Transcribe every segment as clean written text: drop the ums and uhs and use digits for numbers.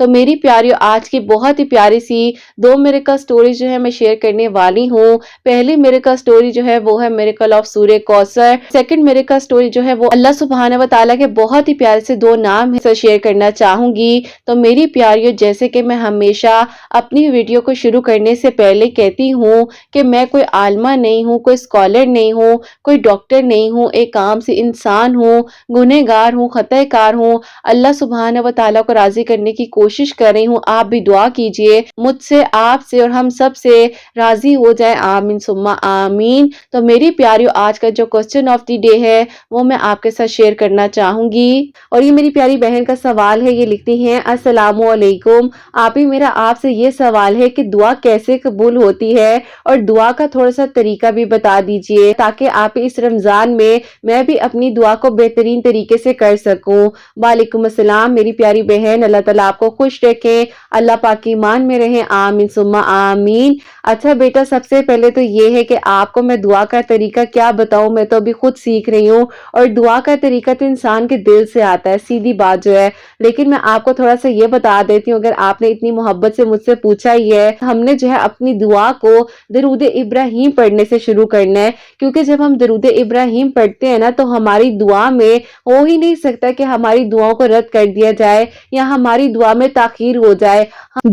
تو میری پیاریوں آج کی بہت ہی پیاری سی 2 میریکل سٹوری جو ہے میں شیئر کرنے والی ہوں۔ پہلی میریکل سٹوری جو ہے وہ ہے میریکل آف سورہ کوثر۔ سیکنڈ میریکل سٹوری جو ہے وہ اللہ سبحانہ و تعالیٰ کے بہت ہی پیارے سے 2 نام ہے شیئر کرنا چاہوں گی۔ تو میری پیاریوں جیسے کہ میں ہمیشہ اپنی ویڈیو کو شروع کرنے سے پہلے کہتی ہوں کہ میں کوئی عالمہ نہیں ہوں، کوئی اسکالر نہیں ہوں، کوئی ڈاکٹر نہیں ہوں، ایک عام سی انسان ہوں، گنہگار ہوں، خطا کار ہوں۔ اللہ سبحانہ و تعالیٰ کو راضی کرنے کی کوشش کر رہی ہوں۔ آپ بھی دعا کیجئے مجھ سے، آپ سے اور ہم سب سے راضی ہو جائے، آمین ثم آمین۔ تو میری پیاریوں آج کا جو کوسچن آف دی ڈے ہے وہ میں آپ کے ساتھ شیئر کرنا چاہوں گی، اور یہ میری پیاری بہن کا سوال ہے۔ یہ لکھتی ہیں السلام علیکم، آپ ہی میرا آپ سے یہ سوال ہے کہ دعا کیسے قبول ہوتی ہے اور دعا کا تھوڑا سا طریقہ بھی بتا دیجئے تاکہ آپ اس رمضان میں بھی اپنی دعا کو بہترین طریقے سے کر سکوں۔ وعلیکم السلام میری پیاری بہن، اللہ تعالیٰ آپ کو خوش رکھے، اللہ پاک ایمان میں رہیں، آمین ثم آمین۔ اچھا بیٹا، سب سے پہلے تو یہ ہے کہ آپ کو میں دعا کا طریقہ کیا بتاؤں، میں تو ابھی خود سیکھ رہی ہوں، اور دعا کا طریقہ تو انسان کے دل سے آتا ہے، سیدھی بات جو ہے، لیکن میں آپ کو تھوڑا سا یہ بتا دیتی ہوں، اگر آپ نے اتنی محبت سے مجھ سے پوچھا ہی ہے، ہم نے جو ہے اپنی دعا کو درود ابراہیم پڑھنے سے شروع کرنا ہے، کیونکہ جب ہم درود ابراہیم پڑھتے ہیں نا تو ہماری دعا میں ہو ہی نہیں سکتا کہ ہماری دعاؤں کو رد کر دیا جائے یا ہماری دعا میں تاخیر ہو جائے۔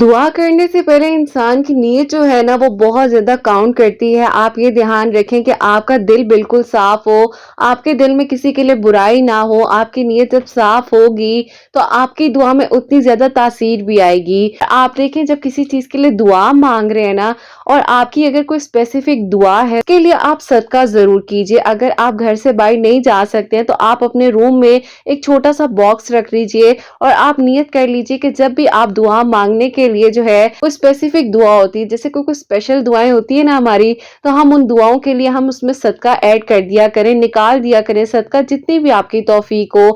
دعا کرنے سے پہلے انسان کی نیت جو ہے نا وہ بہت زیادہ کاؤنٹ کرتی ہے۔ آپ یہ دھیان رکھیں کہ آپ کا دل بالکل صاف ہو، آپ کے دل میں کسی کے لیے برائی نہ ہو۔ آپ کی نیت جب صاف ہوگی تو آپ کی دعا میں اتنی زیادہ تاثیر بھی آئے گی۔ آپ دیکھیں جب کسی چیز کے لیے دعا مانگ رہے ہیں نا، اور آپ کی اگر کوئی اسپیسیفک دعا ہے اس کے لیے آپ صدقہ ضرور کیجئے۔ اگر آپ گھر سے باہر نہیں جا سکتے ہیں تو آپ اپنے روم میں ایک چھوٹا سا باکس رکھ لیجئے اور آپ نیت کر لیجئے کہ جب بھی آپ دعا مانگنے کے لیے جو ہے کوئی اسپیسیفک دعا ہوتی ہے، جیسے کوئی اسپیشل دعائیں ہوتی ہیں نا ہماری، تو ہم ان دعاؤں کے لیے ہم اس میں صدقہ ایڈ کر دیا کریں، نکال دیا کریں صدقہ، جتنی بھی آپ کی توفیق ہو۔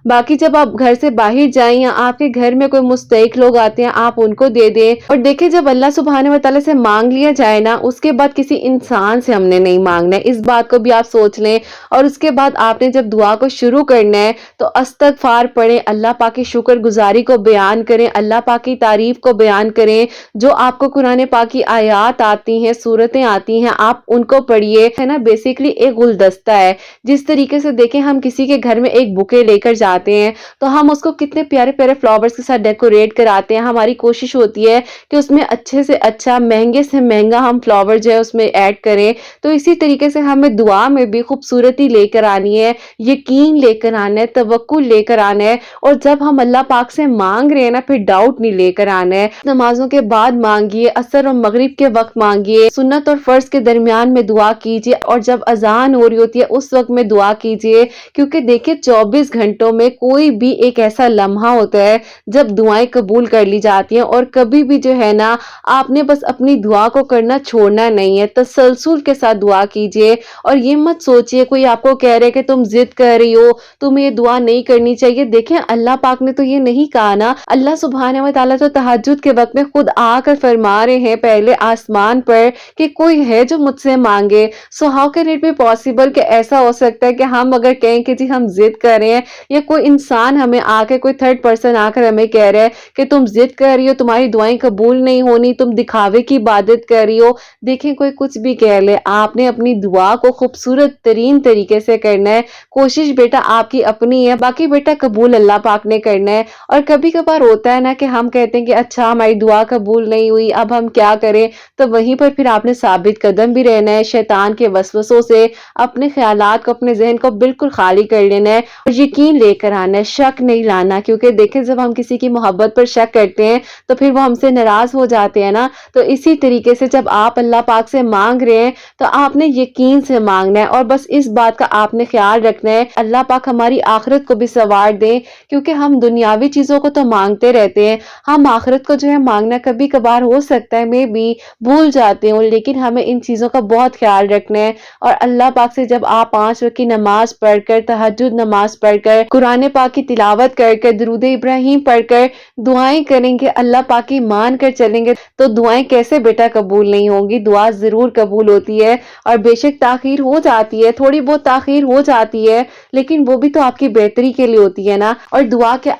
باقی جب آپ گھر سے باہر جائیں یا آپ کے گھر میں کوئی مستحق لوگ آتے ہیں آپ ان کو دے دیں۔ اور دیکھیں جب اللہ سبحانہ و تعالیٰ سے مانگ لیا جائے نا، اس کے بعد کسی انسان سے ہم نے نہیں مانگنا ہے، اس بات کو بھی آپ سوچ لیں۔ اور اس کے بعد آپ نے جب دعا کو شروع کرنا ہے تو استغفار پڑھیں، اللہ پاک کی شکر گزاری کو بیان کریں، اللہ پاک کی تعریف کو بیان کریں، جو آپ کو قرآن پاک کی آیات آتی ہیں، سورتیں آتی ہیں، آپ ان کو پڑھیے، ہے نا۔ بیسیکلی ایک گلدستہ ہے، جس طریقے سے دیکھیں ہم کسی کے گھر میں ایک بوکے لے کر جاتے ہیں تو ہم اس کو کتنے پیارے پیارے فلاورز کے ساتھ ڈیکوریٹ کراتے ہیں، ہماری کوشش ہوتی ہے کہ اس میں اچھے سے اچھا، مہنگے سے مہنگا ہم فلاور جو ہے اس میں ایڈ کریں۔ تو اسی طریقے سے ہمیں دعا میں بھی خوبصورتی لے کر آنی ہے، یقین لے کر آنا ہے، توکل لے کر آنا ہے، اور جب ہم اللہ پاک سے مانگ رہے ہیں نا پھر ڈاؤٹ نہیں لے کر آنا ہے۔ نمازوں کے بعد مانگیے، عصر اور مغرب کے وقت مانگیے، سنت اور فرض کے درمیان میں دعا کیجیے، اور جب اذان ہو رہی ہوتی ہے اس وقت میں دعا کیجیے، کیونکہ دیکھیں 24 گھنٹوں میں کوئی بھی ایک ایسا لمحہ ہوتا ہے جب دعائیں قبول کر لی جاتی ہیں۔ اور کبھی بھی جو ہے نا آپ نے بس اپنی دعا کو کرنا چھوڑنا نہیں ہے، تسلسل کے ساتھ دعا کیجیے، اور یہ مت سوچئے کوئی آپ کو کہہ رہے کہ تم ضد کر رہی ہو، تمہیں یہ دعا نہیں کرنی چاہیے۔ دیکھیں اللہ پاک نے تو یہ نہیں کہا نا، اللہ سبحانہ و تعالیٰ تو تہجد کے وقت میں خود آ کر فرما رہے ہیں پہلے آسمان پر کہ کوئی ہے جو مجھ سے مانگے۔ So how can it be possible کہ ایسا ہو سکتا ہے کہ ہم اگر کہیں کہ جی ہم ضد کر رہے ہیں، یا کوئی انسان ہمیں آ کے، کوئی تھرڈ پرسن آ کر ہمیں کہہ رہا ہے کہ تم ضد کر رہی ہو، تمہاری دعائیں قبول نہیں ہونی، تم دکھاوے کی عبادت کر رہی ہو۔ دیکھیں کوئی کچھ بھی کہہ لے، آپ نے اپنی دعا کو خوبصورت ترین طریقے سے کرنا ہے۔ کوشش بیٹا آپ کی اپنی ہے، باقی بیٹا قبول اللہ پاک نے کرنا ہے۔ اور کبھی کبھار ہوتا ہے نا کہ ہم کہتے ہیں کہ اچھا ہماری دعا قبول نہیں ہوئی، اب ہم کیا کریں، تو وہیں پر پھر آپ نے ثابت قدم بھی رہنا ہے، شیطان کے وسوسوں سے اپنے خیالات کو، اپنے ذہن کو بالکل خالی کر لینا ہے، اور یقین لے کر آنا ہے، شک نہیں لانا۔ کیونکہ دیکھیں جب ہم کسی کی محبت پر شک کرتے ہیں تو پھر وہ ہم سے ناراض ہو جاتے ہیں نا۔ تو اسی طریقے سے جب آپ اللہ پاک سے مانگ رہے ہیں تو آپ نے یقین سے مانگنا ہے، اور بس اس بات کا آپ نے خیال رکھنا ہے اللہ پاک ہماری آخرت کو بھی سنوار دیں، کیونکہ ہم دنیاوی چیزوں کو تو مانگتے رہتے ہیں، ہم آخرت کو جو ہے مانگنا کبھی کبھار ہو سکتا ہے میں بھی بھول جاتے ہوں، لیکن ہمیں ان چیزوں کا بہت خیال رکھنا ہے۔ اور اللہ پاک سے جب آپ 5 وقت کی نماز پڑھ کر، تہجد نماز پڑھ کر، قرآن پاک کی تلاوت کر کر، درود ابراہیم پڑھ کر دعائیں کریں گے، اللہ پاک کی مان کر چلیں گے، تو دعائیں کیسے بیٹا قبول نہیں ہوں گی؟ دعا ضرور قبول ہوتی ہے، اور بے شک تاخیر ہو جاتی ہے، تھوڑی بہت تاخیر ہو جاتی ہے، لیکن وہ بھی تو آپ کی بہتری کے لیے ہوتی ہے نا۔ اور دعا کے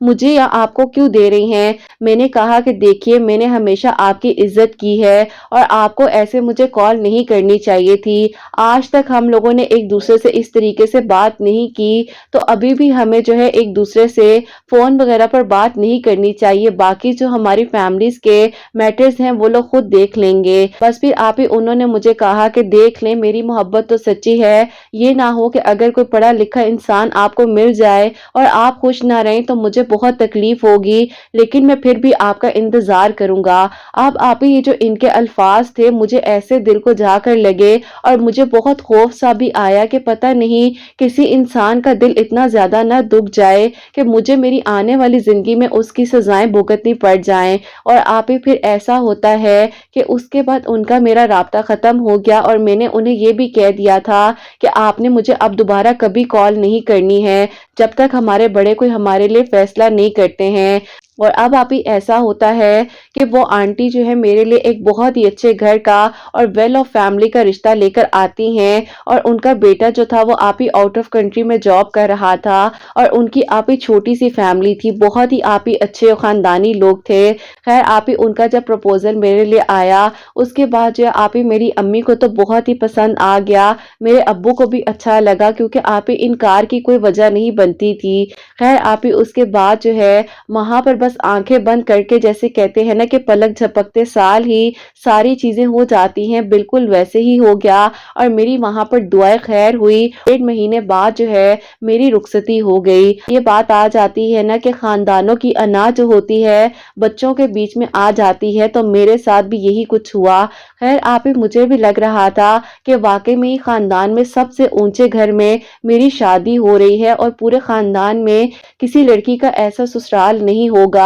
مجھے یا آپ کو کیوں دے رہی ہیں؟ میں نے کہا کہ دیکھیے میں نے ہمیشہ آپ کی عزت کی ہے اور آپ کو ایسے مجھے کال نہیں کرنی چاہیے تھی۔ آج تک ہم لوگوں نے ایک دوسرے سے اس طریقے سے بات نہیں کی، تو ابھی بھی ہمیں جو ہے ایک دوسرے سے فون وغیرہ پر بات نہیں کرنی چاہیے۔ باقی جو ہماری فیملیز کے میٹرز ہیں وہ لوگ خود دیکھ لیں گے۔ بس پھر آپ ہی انہوں نے مجھے کہا کہ دیکھ لیں میری محبت تو سچی ہے، یہ نہ ہو کہ اگر کوئی پڑھا لکھا انسان آپ کو مل جائے اور آپ خوش نہ رہیں تو مجھے بہت تکلیف ہوگی، لیکن میں پھر بھی آپ کا انتظار کروں گا۔ اب آپ ہی یہ جو ان کے الفاظ تھے مجھے ایسے دل کو جا کر لگے اور مجھے بہت خوف سا بھی آیا کہ پتہ نہیں کسی انسان کا دل اتنا زیادہ نہ دکھ جائے کہ مجھے میری آنے والی زندگی میں اس کی سزائیں بھگتنی پڑ جائیں۔ اور آپ ہی پھر ایسا ہوتا ہے کہ اس کے بعد ان کا میرا رابطہ ختم ہو گیا اور میں نے انہیں یہ بھی کہہ دیا تھا کہ آپ نے مجھے اب دوبارہ کبھی کال نہیں کرنی ہے جب تک ہمارے بڑے کوئی ہمارے لیے فیصلہ نہیں کرتے ہیں۔ اور اب آپ ہی ایسا ہوتا ہے کہ وہ آنٹی جو ہے میرے لیے ایک بہت ہی اچھے گھر کا اور ویل آف فیملی کا رشتہ لے کر آتی ہیں، اور ان کا بیٹا جو تھا وہ آپ ہی آؤٹ آف کنٹری میں جاب کر رہا تھا، اور ان کی آپ ہی چھوٹی سی فیملی تھی، بہت ہی آپ ہی اچھے خاندانی لوگ تھے۔ خیر آپ ہی ان کا جب پروپوزل میرے لیے آیا اس کے بعد جو ہے آپ ہی میری امی کو تو بہت ہی پسند آ گیا، میرے ابو کو بھی اچھا لگا کیونکہ آپ ہی انکار کی کوئی وجہ نہیں بنتی تھی۔ خیر آپ ہی اس کے بعد جو ہے وہاں پر بس آنکھیں بند کر کے جیسے کہتے ہیں نا کہ پلک جھپکتے سال ہی ساری چیزیں ہو جاتی ہیں، بالکل ویسے ہی ہو گیا اور میری وہاں پر دعائیں خیر ہوئی۔ 1.5 مہینے بعد جو ہے میری رخصتی ہو گئی۔ یہ بات آ جاتی ہے نا کہ خاندانوں کی انا جو ہوتی ہے بچوں کے بیچ میں آ جاتی ہے، تو میرے ساتھ بھی یہی کچھ ہوا۔ خیر آپ ہی مجھے بھی لگ رہا تھا کہ واقعی میں خاندان میں سب سے اونچے گھر میں میری شادی ہو رہی ہے اور پورے خاندان میں کسی لڑکی کا ایسا سسرال نہیں ہوگا۔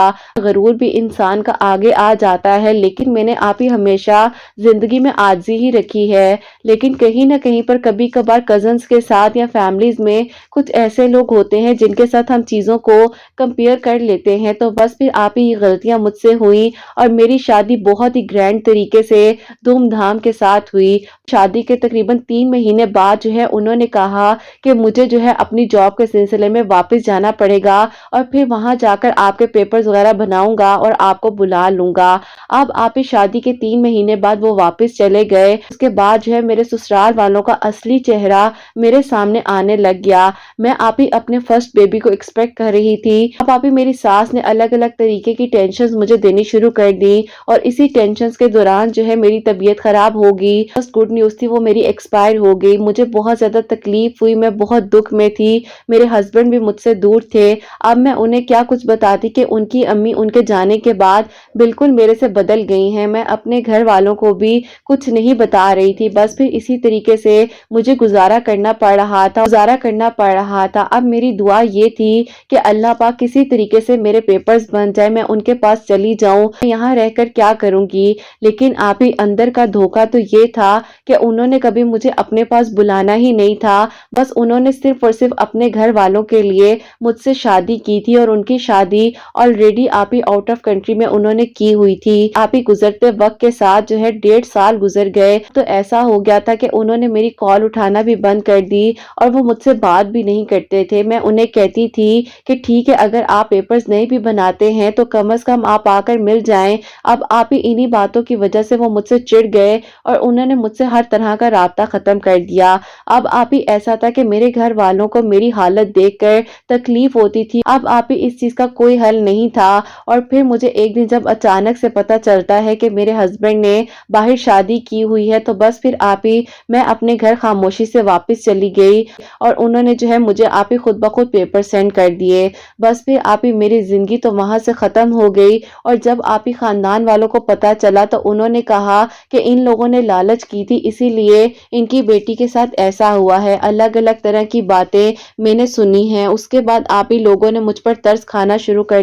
غرور بھی انسان کا آگے آ جاتا ہے، لیکن میں نے آپ ہی ہمیشہ زندگی میں عاجزی ہی رکھی ہے، لیکن کہیں نہ کہیں پر کبھی کبھار کزنز کے ساتھ یا فیملیز میں کچھ ایسے لوگ ہوتے ہیں جن کے ساتھ ہم چیزوں کو کمپیئر کر لیتے ہیں، تو بس پھر آپ ہی یہ غلطیاں مجھ سے ہوئی اور میری شادی بہت ہی گرینڈ طریقے سے دھوم دھام کے ساتھ ہوئی۔ شادی کے تقریباً 3 مہینے بعد جو ہے انہوں نے کہا کہ مجھے جو ہے اپنی جاب کے سلسلے میں واپس جانا پڑے گا اور پھر وہاں جا کر آپ کے پیپرز وغیرہ بناؤں گا اور آپ کو بلا لوں گا۔ اب آپ ہی شادی کے 3 مہینے بعد وہ واپس چلے گئے۔ اس کے بعد جو ہے میرے سسرال والوں کا اصلی چہرہ میرے سامنے آنے لگ گیا۔ میں آپ ہی اپنے فرسٹ بیبی کو ایکسپیکٹ کر رہی تھی۔ اب آپ ہی میری ساس نے الگ الگ طریقے کی ٹینشنز مجھے دینی شروع کر دی اور اسی ٹینشنز کے دوران جو ہے میری طبیعت خراب ہوگی۔ بس گڈ نیوز تھی وہ میری ایکسپائر ہو گئی۔ مجھے بہت زیادہ تکلیف ہوئی، میں بہت دکھ میں تھی، میرے ہسبینڈ بھی مجھ سے دور تھے۔ اب میں انہیں کیا کچھ بتاتی کہ ان کی امی ان کے جانے کے بعد بالکل میرے سے بدل گئی ہیں۔ میں اپنے گھر والوں کو بھی کچھ نہیں بتا رہی تھی، بس پھر اسی طریقے سے مجھے گزارا کرنا پڑ رہا تھا۔ اب میری دعا یہ تھی کہ اللہ پاک کسی طریقے سے میرے پیپرز بن جائے، میں ان کے پاس چلی جاؤں، یہاں رہ کر کیا کروں گی۔ لیکن آپ ہی اندر کا دھوکہ تو یہ تھا کہ انہوں نے کبھی مجھے اپنے پاس بلانا ہی نہیں تھا، بس انہوں نے صرف اور صرف اپنے گھر والوں کے لیے مجھ سے شادی کی تھی اور ان کی شادی آلریڈی آپ ہی آؤٹ آف کنٹری میں انہوں نے کی ہوئی تھی۔ آپ ہی گزرتے وقت کے ساتھ جو ہے 1.5 سال گزر گئے تو ایسا ہو گیا تھا کہ انہوں نے میری کال اٹھانا بھی بند کر دی اور وہ مجھ سے بات بھی نہیں کرتے تھے۔ میں انہیں کہتی تھی کہ ٹھیک ہے اگر آپ پیپرز نہیں بھی بناتے ہیں تو کم از کم آپ آ کر مل جائیں۔ اب آپ ہی انہی باتوں کی وجہ سے وہ مجھ سے چڑ گئے اور انہوں نے مجھ سے ہر طرح کا رابطہ ختم کر دیا۔ اب آپ ہی ایسا تھا کہ میرے گھر والوں کو میری حالت دیکھ کر تکلیف ہوتی تھی، اب آپ ہی اس چیز کا کوئی حل نہیں تھا۔ اور پھر مجھے ایک دن جب اچانک سے پتہ چلتا ہے کہ میرے ہسبینڈ نے باہر شادی کی ہوئی ہے تو بس پھر آپ ہی میں اپنے گھر خاموشی سے واپس چلی گئی اور انہوں نے جو ہے مجھے آپ ہی خود بخود پیپر سینڈ کر دیے۔ بس پھر آپ ہی میری زندگی تو وہاں سے ختم ہو گئی، اور جب آپ ہی خاندان والوں کو پتہ چلا تو انہوں نے کہا کہ ان لوگوں نے لالچ کی تھی اسی لیے ان کی بیٹی کے ساتھ ایسا ہوا ہے۔ الگ الگ طرح کی باتیں میں نے سنی ہیں۔ اس کے بعد آپ ہی لوگوں نے مجھ پر ترس کھانا شروع کر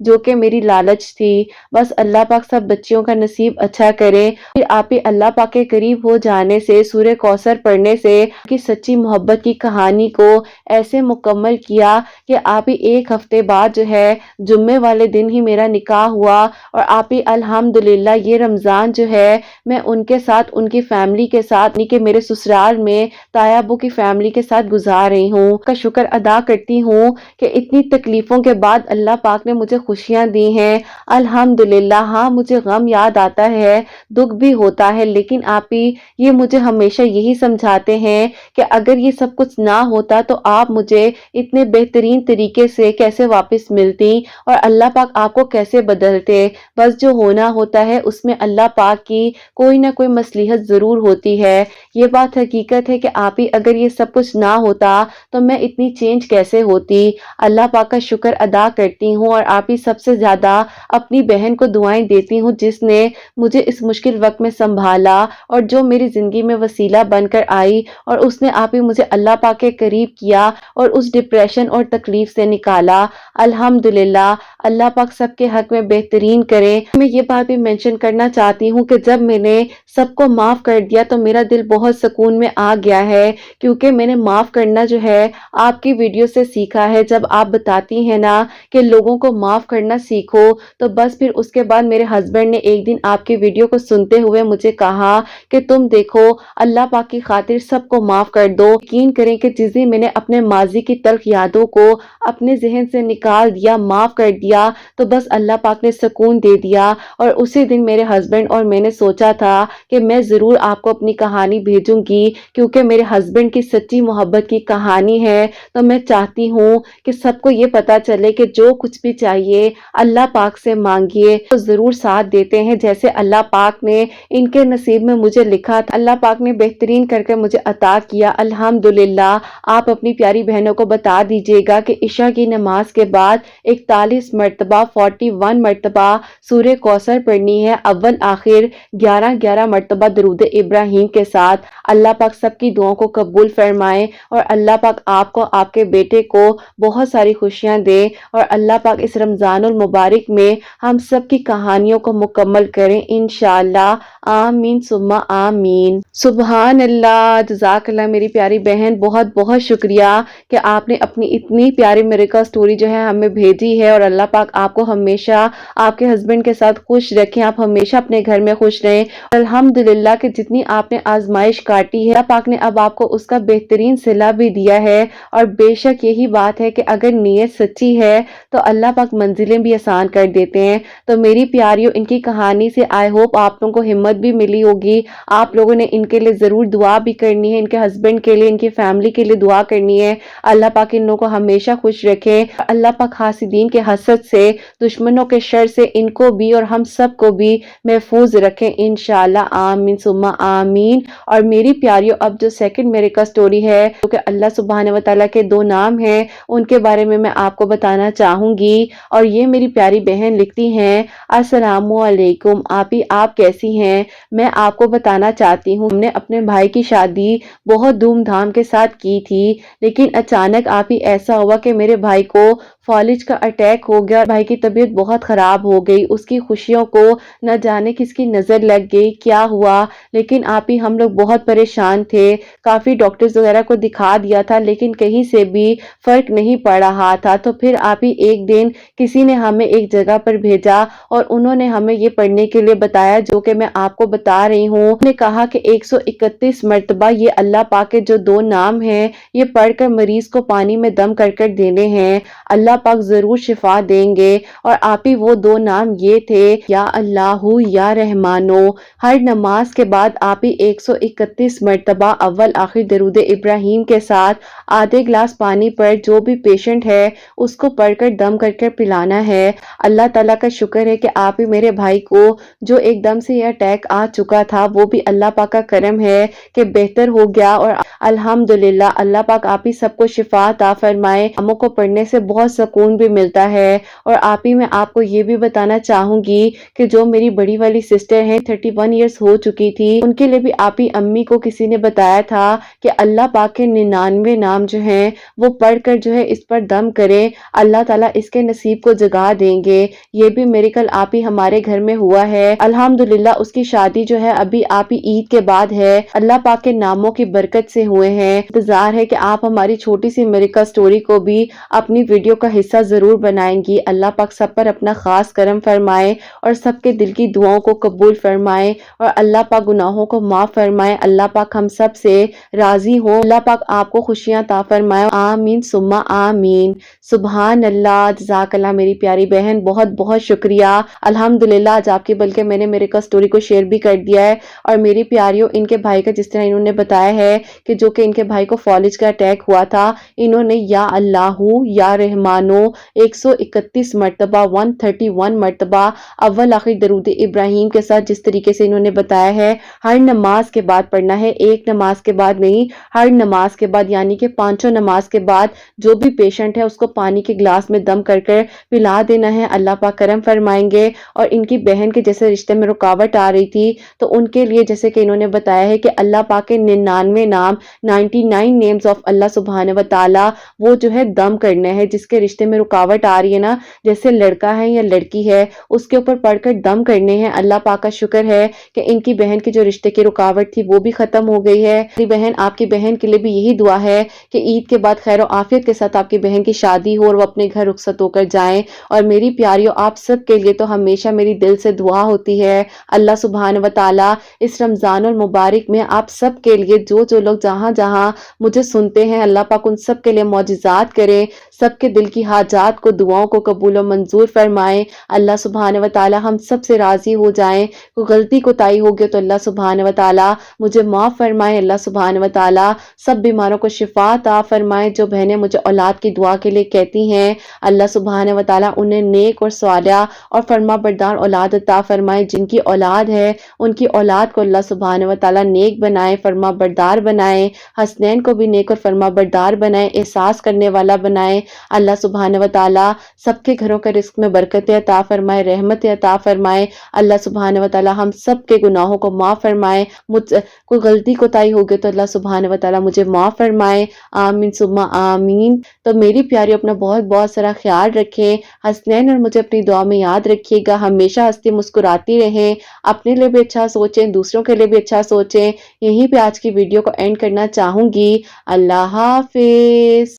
جو کہ میری لالچ تھی۔ بس اللہ پاک سب بچیوں کا نصیب اچھا کرے۔ پھر آپ ہی اللہ پاک کے قریب ہو جانے سے، سورہ کوثر پڑھنے سے کی سچی محبت کی کہانی کو ایسے مکمل کیا کہ آپ ہی ایک ہفتے بعد جو ہے جمعے والے دن ہی میرا نکاح ہوا، اور آپ ہی الحمدللہ یہ رمضان جو ہے میں ان کے ساتھ، ان کی فیملی کے ساتھ، یعنی کہ میرے سسرال میں تایا ابو کی فیملی کے ساتھ گزار رہی ہوں۔ کا شکر ادا کرتی ہوں کہ اتنی تکلیفوں کے بعد اللہ پاک نے مجھے خوشیاں دی ہیں، الحمدللہ۔ ہاں مجھے غم یاد آتا ہے، دکھ بھی ہوتا ہے، لیکن آپ ہی یہ مجھے ہمیشہ یہی سمجھاتے ہیں کہ اگر یہ سب کچھ نہ ہوتا تو آپ مجھے اتنے بہترین طریقے سے کیسے واپس ملتی اور اللہ پاک آپ کو کیسے بدلتے۔ بس جو ہونا ہوتا ہے اس میں اللہ پاک کی کوئی نہ کوئی مصلحت ضرور ہوتی ہے۔ یہ بات حقیقت ہے کہ آپ ہی اگر یہ سب کچھ نہ ہوتا تو میں اتنی چینج کیسے ہوتی۔ اللہ پاک کا شکر ادا کرتی ہوں، اور آپ ہی سب سے زیادہ اپنی بہن کو دعائیں دیتی ہوں جس نے مجھے اس مشکل وقت میں سنبھالا اور جو میری زندگی میں وسیلہ بن کر آئی، اور اس نے آپ ہی مجھے اللہ پاک کے قریب کیا اور اس ڈپریشن اور تکلیف سے نکالا۔ الحمدللہ، اللہ پاک سب کے حق میں بہترین کرے۔ میں یہ بات بھی مینشن کرنا چاہتی ہوں کہ جب میں نے سب کو معاف کر دیا تو میرا دل بہت سکون میں آ گیا ہے، کیونکہ میں نے معاف کرنا جو ہے آپ کی ویڈیو سے سیکھا ہے۔ جب آپ بتاتی ہیں نا کہ لوگوں کو معاف کرنا سیکھو، تو بس پھر اس کے بعد میرے ہسبینڈ نے ایک دن آپ کی ویڈیو کو سنتے ہوئے مجھے کہا کہ تم دیکھو اللہ پاک کی خاطر سب کو معاف کر دو۔ یقین کریں کہ جس دن میں نے اپنے ماضی کی تلخ یادوں کو اپنے ذہن سے نکال دیا، معاف کر دیا، تو بس اللہ پاک نے سکون دے دیا۔ اور اسی دن میرے ہسبینڈ اور میں نے سوچا تھا کہ میں ضرور آپ کو اپنی کہانی بھیجوں گی، کیونکہ میرے ہسبینڈ کی سچی محبت کی کہانی ہے۔ تو میں چاہتی ہوں کہ سب کو یہ پتا چلے کہ جو کچھ بھی چاہیے اللہ پاک سے مانگیے تو ضرور ساتھ دیتے ہیں، جیسے اللہ پاک نے ان کے نصیب میں مجھے لکھا تھا، اللہ پاک نے بہترین کر کے مجھے عطا کیا۔ الحمدللہ، آپ اپنی پیاری بہنوں کو بتا دیجئے گا کہ عشاء کی نماز کے بعد 41 مرتبہ 41 مرتبہ سورہ کوثر پڑھنی ہے، اول آخر 11 مرتبہ درود ابراہیم کے ساتھ۔ اللہ پاک سب کی دعاؤں کو قبول فرمائے، اور اللہ پاک آپ کو، آپ کے بیٹے کو بہت ساری خوشیاں دے، اور اللہ پاک اس رمضان المبارک میں ہم سب کی کہانیوں کو مکمل کریں انشاءاللہ۔ آمین ثم آمین۔ سبحان اللہ، جزاک اللہ میری پیاری بہن، بہت بہت شکریہ کہ آپ نے اپنی اتنی پیاری میریکل سٹوری جو ہے ہمیں بھیجی ہے، اور اللہ پاک آپ کو ہمیشہ آپ کے ہسبینڈ کے ساتھ خوش رکھیں، آپ ہمیشہ اپنے گھر میں خوش رہیں۔ الحمدللہ کہ جتنی آپ نے آزمائش کاٹی ہے، اللہ پاک نے اب آپ کو اس کا بہترین صلہ بھی دیا ہے، اور بے شک یہی بات ہے کہ اگر نیت سچی ہے تو اللہ پاک منزلیں بھی آسان کر دیتے ہیں۔ تو میری پیاریوں، ان کی کہانی سے آئی ہوپ آپ لوگوں کو ہمت بھی ملی ہوگی۔ آپ لوگوں نے ان کے لیے ضرور دعا بھی کرنی ہے، ان کے ہسبینڈ کے لیے، ان کی فیملی کے لیے دعا کرنی ہے۔ اللہ پاک ان لوگوں کو ہمیشہ خوش رکھے، اللہ پاک حاسدین کے حسد سے، دشمنوں کے شر سے ان کو بھی اور ہم سب کو بھی محفوظ رکھیں انشاءاللہ۔ آمین ثم آمین۔ اور میری پیاریوں، اب جو سیکنڈ میریکل سٹوری ہے، کیونکہ اللہ سبحانہ وتعالیٰ کے 2 نام ہیں، ان کے بارے میں آپ کو بتانا چاہوں گی۔ اور یہ میری پیاری بہن لکھتی ہیں، السلام علیکم آپی، آپ کیسی ہیں؟ میں آپ کو بتانا چاہتی ہوں، ہم نے اپنے بھائی کی شادی بہت دھوم دھام کے ساتھ کی تھی، لیکن اچانک آپی ایسا ہوا کہ میرے بھائی کو فالج کا اٹیک ہو گیا، بھائی کی طبیعت بہت خراب ہو گئی، اس کی خوشیوں کو نہ جانے کس کی نظر لگ گئی، کیا ہوا۔ لیکن آپی ہم لوگ بہت پریشان تھے، کافی ڈاکٹرز وغیرہ کو دکھا دیا تھا، لیکن کہیں سے بھی فرق نہیں پڑ رہا تھا۔ تو پھر آپی ایک دن کسی نے ہمیں ایک جگہ پر بھیجا، اور انہوں نے ہمیں یہ پڑھنے کے لیے بتایا جو کہ میں آپ کو بتا رہی ہوں۔ انہوں نے کہا کہ 131 مرتبہ یہ اللہ پاک کے جو 2 نام ہیں، یہ پڑھ کر مریض کو پانی میں دم کر کر دینے ہیں، اللہ پاک ضرور شفا دیں گے۔ اور آپی وہ 2 نام یہ تھے، یا اللہ یا رحمانو۔ ہر نماز کے بعد آپی 131 مرتبہ اول آخر درود ابراہیم کے ساتھ آدھے گلاس پانی پر جو بھی پیشنٹ ہے اس کو پڑھ کر دم کر کر پلانا ہے۔ اللہ تعالیٰ کا شکر ہے کہ آپ ہی میرے بھائی کو جو ایک دم سے یہ اٹیک آ چکا تھا، وہ بھی اللہ پاک کا کرم ہے کہ بہتر ہو گیا، اور الحمدللہ اللہ پاک آپ ہی سب کو شفا عطا فرمائے۔ ناموں کو پڑھنے سے بہت سکون بھی ملتا ہے۔ اور آپ ہی میں آپ کو یہ بھی بتانا چاہوں گی کہ جو میری بڑی والی سسٹر ہیں 31 ایئرس ہو چکی تھی، ان کے لیے بھی آپ ہی امی کو کسی نے بتایا تھا کہ اللہ پاک کے 99 نام جو ہیں وہ پڑھ کر جو ہے اس پر دم کرے، اللہ تعالیٰ اس کے نصیب کو جگا دیں گے۔ یہ بھی میریکل آپ ہی ہمارے گھر میں ہوا ہے، الحمدللہ اس کی شادی جو ہے ابھی آپ ہی عید کے بعد ہے، اللہ پاک کے ناموں کی برکت سے ہوئے ہیں۔ انتظار ہے کہ آپ ہماری چھوٹی سی میریکل سٹوری کو بھی اپنی ویڈیو کا حصہ ضرور بنائیں گی۔ اللہ پاک سب پر اپنا خاص کرم فرمائے اور سب کے دل کی دعاؤں کو قبول فرمائے اور اللہ پاک گناہوں کو معاف فرمائے، اللہ پاک ہم سب سے راضی ہو، اللہ پاک آپ کو خوشیاں عطا فرمائے، آمین ثم آمین۔ سبحان اللہ، جزاک اللہ میری پیاری بہن، بہت بہت شکریہ۔ الحمدللہ آج آپ کی بلکہ میں نے میریکل سٹوری کو شیئر بھی کر دیا ہے۔ اور میری پیاریوں، ان کے بھائی کا جس طرح انہوں نے بتایا ہے کہ جو کہ ان کے بھائی کو فالج کا اٹیک ہوا تھا، انہوں نے یا اللہ یا رحمانو 131 مرتبہ 131 مرتبہ اول آخر درود ابراہیم کے ساتھ جس طریقے سے انہوں نے بتایا ہے ہر نماز کے بعد پڑھنا ہے، ایک نماز کے بعد نہیں، ہر نماز کے بعد، یعنی کہ 5 نماز کے بعد جو بھی پیشنٹ ہے اس کو پانی کے گلاس میں دم کر کر پلا دینا ہے، اللہ پاک کرم فرمائیں گے۔ اور ان کی بہن کے جیسے رشتے میں رکاوٹ آ رہی تھی تو ان کے لیے جیسے کہ انہوں نے بتایا ہے کہ اللہ پاک کے 99 نام 99 نیمز آف اللہ سبحانہ و تعالی وہ جو ہے دم کرنے ہیں، جس کے رشتے میں رکاوٹ آ رہی ہے نا، جیسے لڑکا ہے یا لڑکی ہے اس کے اوپر پڑھ کر دم کرنے ہیں۔ اللہ پاک کا شکر ہے کہ ان کی بہن کی جو رشتے کی رکاوٹ تھی وہ بھی ختم ہو گئی ہے۔ میری بہن، آپ کی بہن کے لیے بھی یہی دعا ہے کہ عید کے بعد خیر و عافیت کے ساتھ آپ کی بہن کی شادی ہو اور وہ اپنے گھر رخصت ہو کر جائیں۔ اور میری پیاریوں، آپ سب کے لیے تو ہمیشہ میری دل سے دعا ہوتی ہے، اللہ سبحانہ و تعالی اس رمضان المبارک میں آپ سب کے لیے جو لوگ جہاں جہاں مجھے سنتے ہیں، اللہ پاک ان سب کے لیے معجزات کرے، سب کے دل کی حاجات کو، دعاؤں کو قبول و منظور فرمائے، اللہ سبحانہ و تعالی ہم سب سے راضی ہو جائیں۔ کوئی غلطی کوتاہی ہو گئی تو اللہ سبحانہ و تعالی مجھے معاف فرمائے، اللہ سبحانہ و تعالی سب بیماروں کو شفا عطا فرمائے۔ جو بہنیں مجھے اولاد کی دعا کے لیے کہتی ہیں، اللہ سبحانہ و تعالی انہیں نیک اور صالحہ اور فرما بردار اولاد عطا فرمائے۔ جن کی اولاد ہے ان کی اولاد کو اللہ سبحانہ و تعالی نیک بنائے، فرما بردار بنائے، حسنین کو بھی نیک اور فرما بردار بنائے، احساس کرنے والا بنائے۔ اللہ سبحانہ و تعالی سب کے گھروں کا رزق میں برکت عطا فرمائے، رحمت عطا فرمائے۔ اللہ سبحانہ و تعالی ہم سب کے گناہوں کو معاف فرمائے، مجھ سے کوئی غلطی کوتاہی ہو گئی تو اللہ سبحانہ و تعالی مجھے معاف فرمائے، آمین ثم آمین۔ تو میری پیاری اپنا بہت بہت سارا خیال رکھیں، حسنین اور مجھے اپنی دعا میں یاد رکھیے گا، ہمیشہ ہنستی مسکراتی رہیں، اپنے لیے بھی اچھا سوچیں، دوسروں کے لیے بھی اچھا سوچیں۔ یہیں پہ آج کی ویڈیو کو اینڈ کرنا چاہوں گی۔ اللہ حافظ۔